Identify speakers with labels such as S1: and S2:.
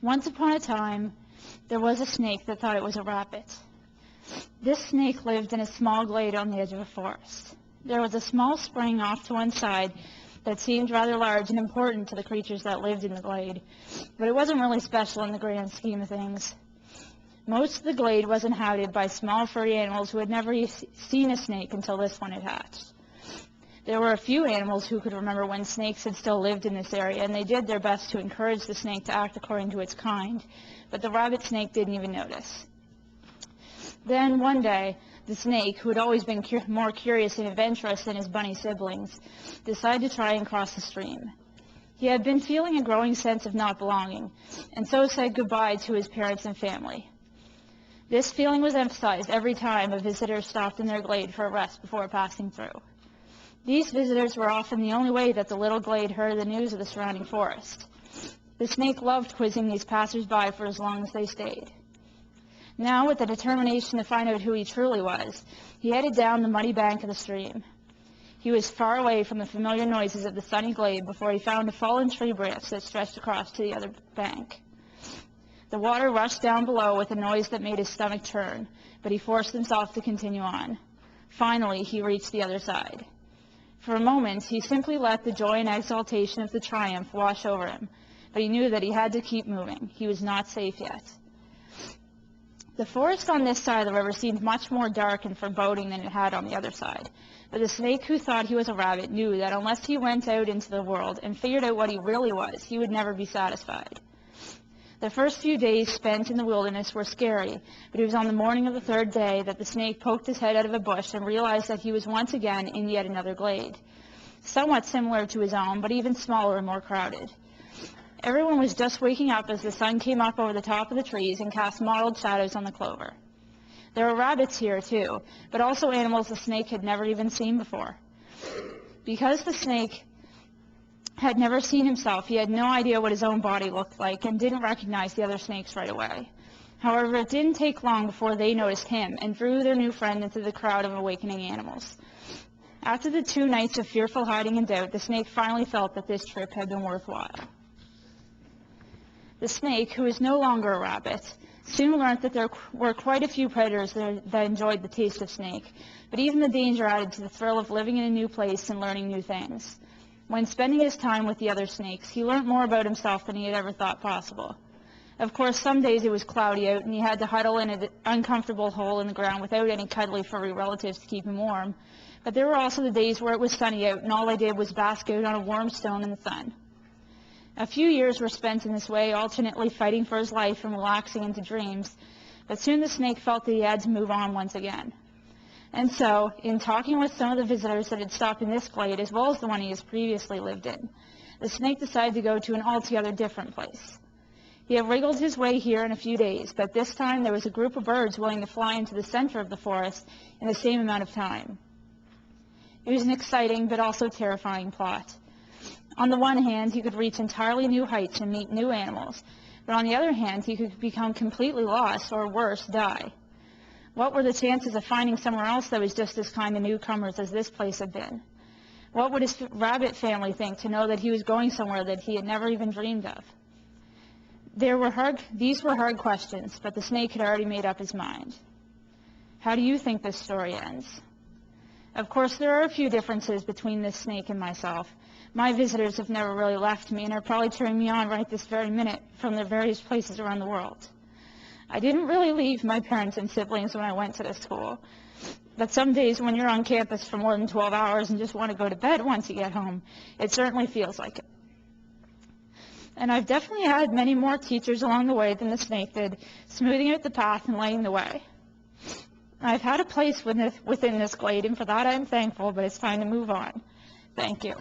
S1: Once upon a time, there was a snake that thought it was a rabbit. This snake lived in a small glade on the edge of a forest. There was a small spring off to one side that seemed rather large and important to the creatures that lived in the glade, but it wasn't really special in the grand scheme of things. Most of the glade was inhabited by small furry animals who had never seen a snake until this one had hatched. There were a few animals who could remember when snakes had still lived in this area, and they did their best to encourage the snake to act according to its kind, but the rabbit snake didn't even notice. Then, one day, the snake, who had always been more curious and adventurous than his bunny siblings, decided to try and cross the stream. He had been feeling a growing sense of not belonging, and so said goodbye to his parents and family. This feeling was emphasized every time a visitor stopped in their glade for a rest before passing through. These visitors were often the only way that the little glade heard the news of the surrounding forest. The snake loved quizzing these passers-by for as long as they stayed. Now, with the determination to find out who he truly was, he headed down the muddy bank of the stream. He was far away from the familiar noises of the sunny glade before he found a fallen tree branch that stretched across to the other bank. The water rushed down below with a noise that made his stomach churn, but he forced himself to continue on. Finally, he reached the other side. For a moment, he simply let the joy and exaltation of the triumph wash over him, but he knew that he had to keep moving. He was not safe yet. The forest on this side of the river seemed much more dark and foreboding than it had on the other side, but the snake who thought he was a rabbit knew that unless he went out into the world and figured out what he really was, he would never be satisfied. The first few days spent in the wilderness were scary, but it was on the morning of the third day that the snake poked his head out of a bush and realized that he was once again in yet another glade, somewhat similar to his own, but even smaller and more crowded. Everyone was just waking up as the sun came up over the top of the trees and cast mottled shadows on the clover. There were rabbits here, too, but also animals the snake had never even seen before. Because the snake had never seen himself, he had no idea what his own body looked like and didn't recognize the other snakes right away. However, it didn't take long before they noticed him and drew their new friend into the crowd of awakening animals. After the 2 nights of fearful hiding and doubt, the snake finally felt that this trip had been worthwhile. The snake, who was no longer a rabbit, soon learned that there were quite a few predators that enjoyed the taste of snake, but even the danger added to the thrill of living in a new place and learning new things. When spending his time with the other snakes, he learned more about himself than he had ever thought possible. Of course, some days it was cloudy out and he had to huddle in an uncomfortable hole in the ground without any cuddly furry relatives to keep him warm. But there were also the days where it was sunny out and all I did was bask out on a warm stone in the sun. A few years were spent in this way, alternately fighting for his life and relaxing into dreams, but soon the snake felt that he had to move on once again. And so, in talking with some of the visitors that had stopped in this glade, as well as the one he has previously lived in, the snake decided to go to an altogether different place. He had wriggled his way here in a few days, but this time there was a group of birds willing to fly into the center of the forest in the same amount of time. It was an exciting but also terrifying plot. On the one hand, he could reach entirely new heights and meet new animals, but on the other hand, he could become completely lost or worse, die. What were the chances of finding somewhere else that was just as kind to newcomers as this place had been? What would his rabbit family think to know that he was going somewhere that he had never even dreamed of? These were hard questions, but the snake had already made up his mind. How do you think this story ends? Of course, there are a few differences between this snake and myself. My visitors have never really left me and are probably cheering me on right this very minute from their various places around the world. I didn't really leave my parents and siblings when I went to this school, but some days when you're on campus for more than 12 hours and just want to go to bed once you get home, it certainly feels like it. And I've definitely had many more teachers along the way than the snake did, smoothing out the path and lighting the way. I've had a place within this glade, and for that I'm thankful, but it's time to move on. Thank you.